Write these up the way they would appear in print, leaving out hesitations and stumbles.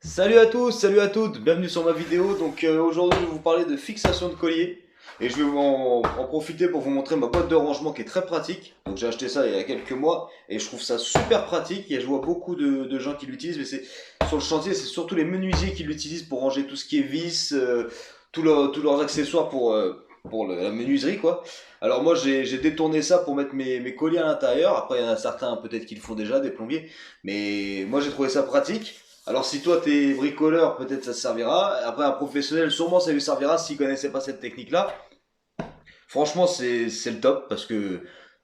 Salut à tous, salut à toutes, bienvenue sur ma vidéo. Aujourd'hui je vais vous parler de fixation de collier et je vais en profiter pour vous montrer ma boîte de rangement qui est très pratique. Donc j'ai acheté ça il y a quelques mois et je trouve ça super pratique et je vois beaucoup de gens qui l'utilisent, mais c'est sur le chantier, c'est surtout les menuisiers qui l'utilisent pour ranger tout ce qui est vis, tous leurs accessoires pour la menuiserie quoi. Alors moi j'ai détourné ça pour mettre mes colliers à l'intérieur. Après il y en a certains peut-être qui le font déjà, des plombiers, mais moi j'ai trouvé ça pratique. Alors si toi t'es bricoleur, peut-être ça te servira. Après un professionnel, sûrement ça lui servira s'il connaissait pas cette technique-là. Franchement c'est le top parce que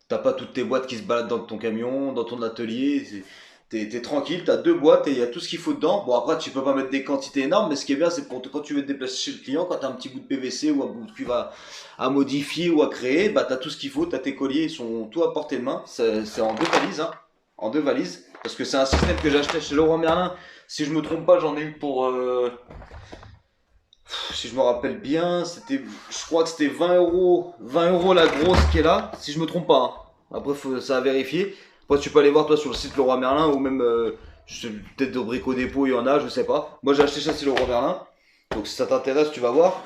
t'as pas toutes tes boîtes qui se baladent dans ton camion, dans ton atelier. T'es tranquille, t'as deux boîtes et il y a tout ce qu'il faut dedans. Bon après tu peux pas mettre des quantités énormes, mais ce qui est bien c'est quand tu veux te déplacer chez le client, quand t'as un petit bout de PVC ou un bout de cuivre à modifier ou à créer, bah t'as tout ce qu'il faut, t'as tes colliers, ils sont tout à portée de main. C'est en deux valises, hein. En deux valises. Parce que c'est un système que j'ai acheté chez Leroy Merlin. Si je me trompe pas, j'en ai eu pour si je me rappelle bien, je crois que c'était 20 euros la grosse qui est là, si je me trompe pas, hein. Après, ça à vérifier. Après, tu peux aller voir toi sur le site Leroy Merlin ou même peut-être au Brico Dépôt, il y en a, je sais pas. Moi, j'ai acheté ça chez Leroy Merlin. Donc, si ça t'intéresse, tu vas voir.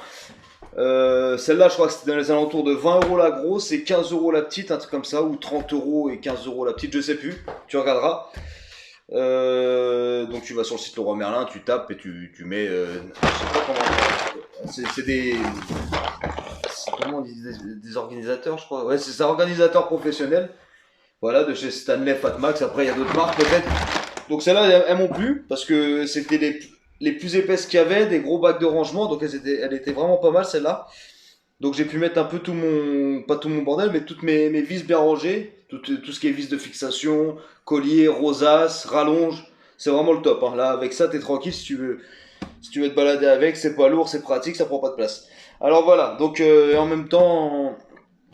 Celle-là, je crois que c'était dans les alentours de 20 euros la grosse et 15 euros la petite, un truc comme ça, ou 30 euros et 15 euros la petite, je sais plus. Tu regarderas. Donc tu vas sur le site Leroy Merlin, tu tapes et tu mets, je sais pas comment, c'est comment on dit, des organisateurs, je crois. Ouais, c'est un organisateur professionnel. Voilà, de chez Stanley Fatmax. Après, il y a d'autres marques peut-être. Donc celles-là, elles m'ont plu parce que c'était les plus épaisses qu'il y avait, des gros bacs de rangement. Donc elles étaient vraiment pas mal celles-là. Donc j'ai pu mettre un peu pas tout mon bordel, mais toutes mes vis bien rangées, tout ce qui est vis de fixation, collier, rosace, rallonge, c'est vraiment le top, hein. Là avec ça t'es tranquille si tu veux te balader avec, c'est pas lourd, c'est pratique, ça prend pas de place. Alors voilà, donc en même temps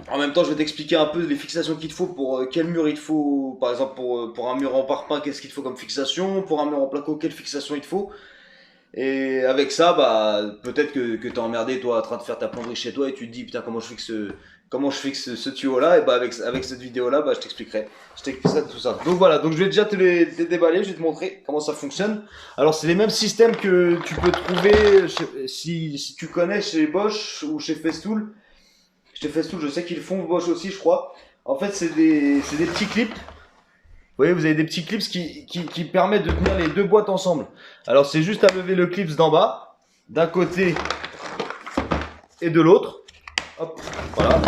je vais t'expliquer un peu les fixations qu'il te faut pour quel mur il te faut, par exemple pour un mur en parpaing, qu'est-ce qu'il te faut comme fixation, pour un mur en placo, quelle fixation il te faut. Et avec ça, bah, peut-être que t'es emmerdé, toi, en train de faire ta plomberie chez toi et tu te dis, putain, comment je fixe ce tuyau-là. Et bah, avec cette vidéo-là, bah, je t'expliquerai. Je t'expliquerai tout ça. Donc voilà, donc je vais déjà te les déballer, je vais te montrer comment ça fonctionne. Alors, c'est les mêmes systèmes que tu peux trouver si tu connais chez Bosch ou chez Festool. Chez Festool, je sais qu'ils font Bosch aussi, je crois. En fait, c'est des petits clips. Vous voyez, vous avez des petits clips qui permettent de tenir les deux boîtes ensemble. Alors c'est juste à lever le clips d'en bas, d'un côté et de l'autre. Hop, voilà,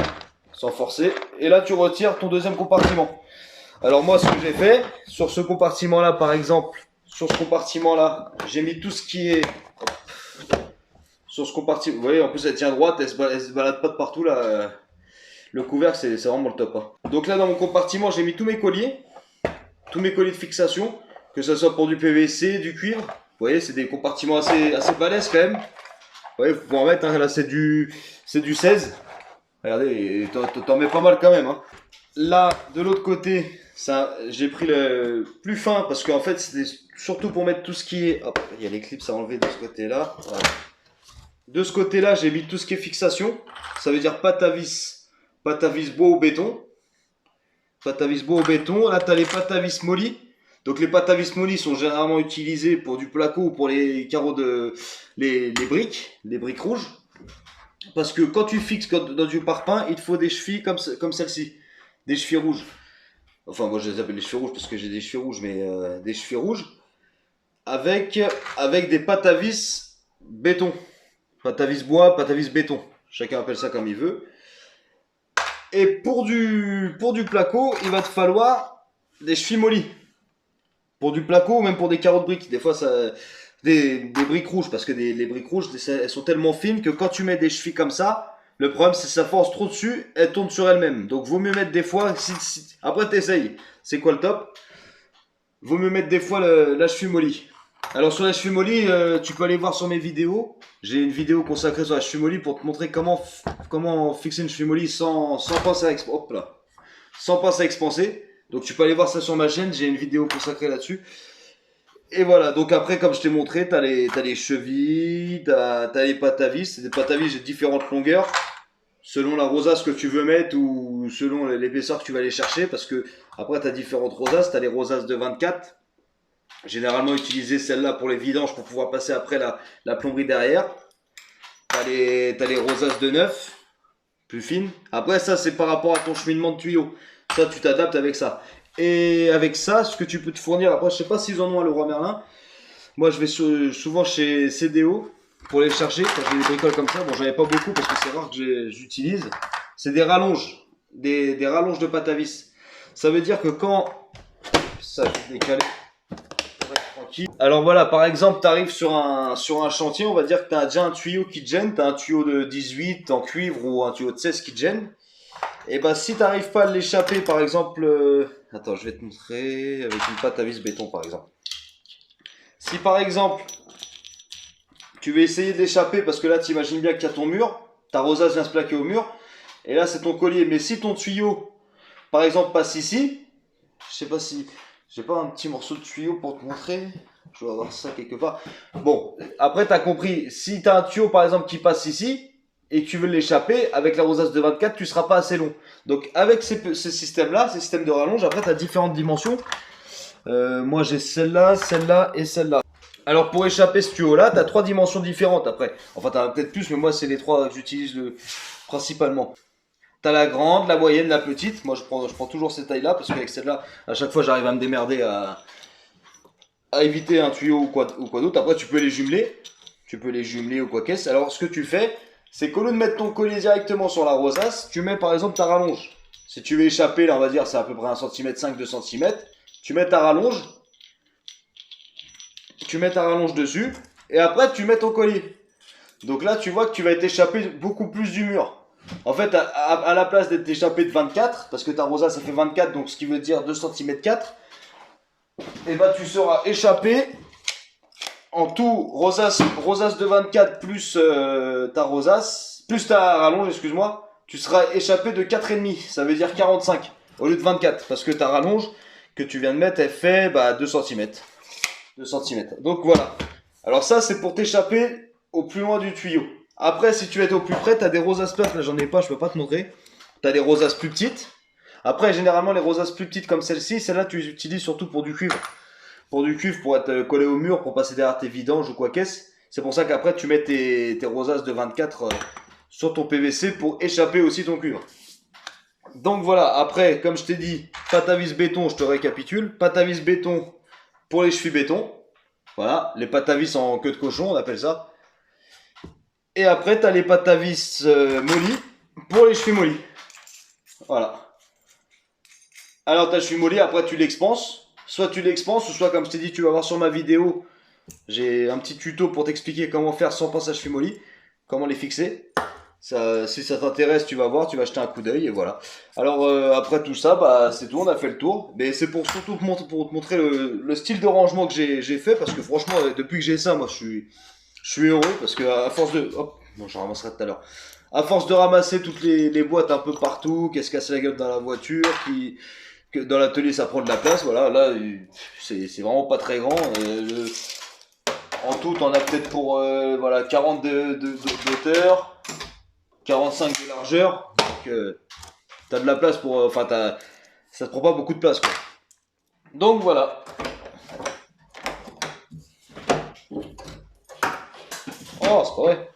sans forcer. Et là tu retires ton deuxième compartiment. Alors moi ce que j'ai fait, sur ce compartiment là par exemple, sur ce compartiment là, j'ai mis tout ce qui est... Hop, sur ce compartiment, vous voyez, en plus elle tient droite, elle se balade pas de partout là. Le couvercle c'est vraiment le top, hein. Donc là dans mon compartiment j'ai mis tous mes colliers de fixation, que ce soit pour du PVC, du cuivre. Vous voyez, c'est des compartiments assez balèzes quand même. Vous voyez, faut en mettre, hein, là c'est du 16. Regardez, t'en mets pas mal quand même, hein. Là, de l'autre côté, j'ai pris le plus fin parce qu'en fait, c'était surtout pour mettre tout ce qui est. Hop, il y a les clips à enlever de ce côté-là. Voilà. De ce côté-là, j'ai mis tout ce qui est fixation. Ça veut dire pâte à vis bois ou béton. Pâte à vis bois au béton. Là, tu as les pâtes à vis molly. Donc, les pâtes à vis molly sont généralement utilisées pour du placo ou pour les carreaux les briques rouges. Parce que quand tu fixes dans du parpaing, il te faut des chevilles comme celle-ci. Des chevilles rouges. Enfin, moi, je les appelle les chevilles rouges parce que j'ai des chevilles rouges, mais des chevilles rouges. Avec, avec des pâtes à vis béton. Pâte à vis bois, pâte à vis béton. Chacun appelle ça comme il veut. Et pour du placo, il va te falloir des chevilles molly. Pour du placo ou même pour des carreaux de briques. Des fois, des briques rouges. Parce que les briques rouges, elles sont tellement fines que quand tu mets des chevilles comme ça, le problème c'est que ça force trop dessus, elles tournent sur elles-mêmes. Donc vaut mieux mettre des fois, après t'essayes. C'est quoi le top? Vaut mieux mettre des fois la cheville molly. Alors sur la cheville molly, tu peux aller voir sur mes vidéos. J'ai une vidéo consacrée sur la cheville molly pour te montrer comment fixer une cheville molly sans penser à hop là, sans penser à expanser. Donc tu peux aller voir ça sur ma chaîne, j'ai une vidéo consacrée là-dessus. Et voilà, donc après comme je t'ai montré, t'as les chevilles, t'as les pâtes à vis. C'est des pâtes à vis de différentes longueurs, selon la rosace que tu veux mettre ou selon l'épaisseur que tu vas aller chercher. Parce que après t'as différentes rosaces, t'as les rosaces de 24. Généralement utiliser celle-là pour les vidanges pour pouvoir passer après la plomberie derrière. T'as les rosaces de neuf, plus fines. Après ça c'est par rapport à ton cheminement de tuyaux. Ça tu t'adaptes avec ça. Et avec ça, ce que tu peux te fournir, après je sais pas s'ils en ont à Leroy Merlin. Moi je vais souvent chez CDO pour les chercher quand j'ai des bricoles comme ça. Bon j'en ai pas beaucoup parce que c'est rare que j'utilise. C'est des rallonges, des rallonges de pâte à vis. Ça veut dire que quand... Ça je vais décaler. Alors voilà, par exemple, tu arrives sur un chantier, on va dire que tu as déjà un tuyau qui te gêne, tu as un tuyau de 18 en cuivre ou un tuyau de 16 qui te gêne. Et ben si tu n'arrives pas à l'échapper, par exemple, attends, je vais te montrer avec une pâte à vis béton par exemple. Si par exemple, tu veux essayer de l'échapper parce que là tu imagines bien qu'il y a ton mur, ta rosace vient se plaquer au mur, et là c'est ton collier. Mais si ton tuyau, par exemple, passe ici, je sais pas si... J'ai pas un petit morceau de tuyau pour te montrer. Je dois avoir ça quelque part. Bon, après t'as compris. Si t'as un tuyau par exemple qui passe ici et que tu veux l'échapper, avec la rosace de 24, tu seras pas assez long. Donc avec ces systèmes-là, ces systèmes de rallonge, après t'as différentes dimensions. Moi j'ai celle-là, celle-là et celle-là. Alors pour échapper ce tuyau-là, t'as 3 dimensions différentes après. Enfin t'en as peut-être plus, mais moi c'est les 3 que j'utilise principalement. T'as la grande, la moyenne, la petite. Moi je prends toujours cette taille là parce qu'avec celle-là, à chaque fois j'arrive à me démerder à éviter un tuyau ou quoi d'autre. Après tu peux les jumeler. Tu peux les jumeler ou quoi qu'est-ce. Alors ce que tu fais, c'est qu'au lieu de mettre ton collier directement sur la rosace, tu mets par exemple ta rallonge. Si tu veux échapper, là on va dire c'est à peu près 1 cm 5, 2 cm. Tu mets ta rallonge. Tu mets ta rallonge dessus. Et après tu mets ton collier. Donc là tu vois que tu vas être échappé beaucoup plus du mur. En fait, à la place d'être échappé de 24, parce que ta rosace ça fait 24, donc ce qui veut dire 2 cm 4, et bah tu seras échappé en tout rosace de 24 plus ta rosace, plus ta rallonge, excuse-moi, tu seras échappé de 4,5, ça veut dire 45 au lieu de 24, parce que ta rallonge que tu viens de mettre, elle fait 2 cm. 2 cm. Donc voilà. Alors ça, c'est pour t'échapper au plus loin du tuyau. Après, si tu veux être au plus près, tu as des rosaces plates. Là, j'en ai pas, je peux pas te montrer. Tu as des rosaces plus petites. Après, généralement, les rosaces plus petites comme celle-ci, celle-là, tu les utilises surtout pour du cuivre. Pour du cuivre, pour être collé au mur, pour passer derrière tes vidanges ou quoi qu'est-ce. C'est pour ça qu'après, tu mets tes rosaces de 24 sur ton PVC pour échapper aussi ton cuivre. Donc voilà, après, comme je t'ai dit, pâte à vis béton, je te récapitule. Pâte à vis béton pour les chevilles béton. Voilà, les pâtes à vis en queue de cochon, on appelle ça. Et après, tu as les pâtes à vis mollies pour les chevilles mollies. Voilà. Alors, ta cheville mollie, après, tu l'expanses. Soit tu l'expanses, ou soit, comme je t'ai dit, tu vas voir sur ma vidéo. J'ai un petit tuto pour t'expliquer comment faire sans pince à cheville mollie. Comment les fixer. Ça, si ça t'intéresse, tu vas voir, tu vas jeter un coup d'œil et voilà. Alors, après tout ça, c'est tout, on a fait le tour. Mais c'est pour surtout pour te montrer le style de rangement que j'ai fait. Parce que franchement, depuis que j'ai ça, moi, je suis heureux parce que à force de... Hop, bon, je ramasserai tout à l'heure. À force de ramasser toutes les boîtes un peu partout, qu'elle se casse la gueule dans la voiture, que dans l'atelier ça prend de la place, voilà, là c'est vraiment pas très grand. En tout, on a peut-être pour voilà, 40 d'auteur, 45 de largeur. Donc t'as de la place pour... Enfin, ça te prend pas beaucoup de place, quoi. Donc voilà. Oh, c'est pas vrai.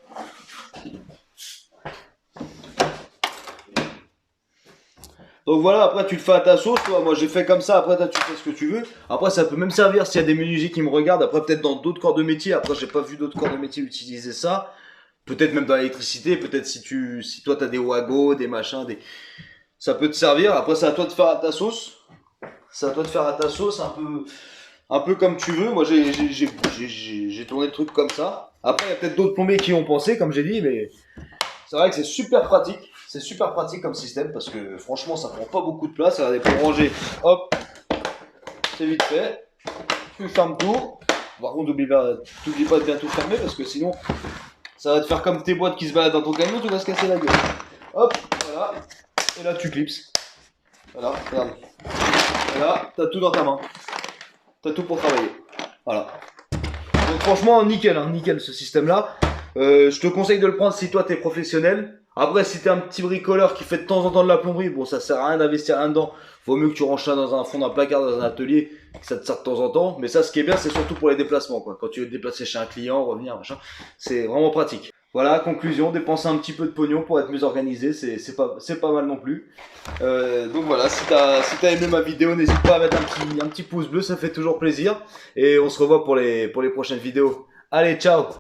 Donc voilà, après tu le fais à ta sauce, toi. Moi j'ai fait comme ça, après toi tu fais ce que tu veux. Après ça peut même servir s'il y a des menuisiers qui me regardent, après peut-être dans d'autres corps de métier, après j'ai pas vu d'autres corps de métier utiliser ça. Peut-être même dans l'électricité, peut-être si toi t'as des wagos, des machins, ça peut te servir. Après c'est à toi de faire à ta sauce. C'est à toi de faire à ta sauce, un peu comme tu veux. Moi j'ai tourné le truc comme ça. Après il y a peut-être d'autres plombiers qui ont pensé, comme j'ai dit, mais c'est vrai que c'est super pratique. C'est super pratique comme système parce que franchement ça prend pas beaucoup de place. Regardez, pour ranger, hop, c'est vite fait. Tu fermes tout. Par contre, t'oublies pas de bien tout fermer parce que sinon ça va te faire comme tes boîtes qui se baladent dans ton camion, tu vas se casser la gueule. Hop, voilà. Et là tu clipses. Voilà, regarde. Et là, t'as tout dans ta main. T'as tout pour travailler. Voilà. Donc franchement, nickel, hein, nickel ce système-là. Je te conseille de le prendre si toi t'es professionnel. Après, si t'es un petit bricoleur qui fait de temps en temps de la plomberie, bon, ça sert à rien d'investir là-dedans. Vaut mieux que tu ranges ça dans un fond d'un placard, dans un atelier, que ça te sert de temps en temps. Mais ça, ce qui est bien, c'est surtout pour les déplacements, quoi. Quand tu veux te déplacer chez un client, revenir, machin, c'est vraiment pratique. Voilà, conclusion, dépenser un petit peu de pognon pour être mieux organisé, c'est pas mal non plus. Donc voilà, si t'as aimé ma vidéo, n'hésite pas à mettre un petit pouce bleu, ça fait toujours plaisir. Et on se revoit pour les prochaines vidéos. Allez, ciao!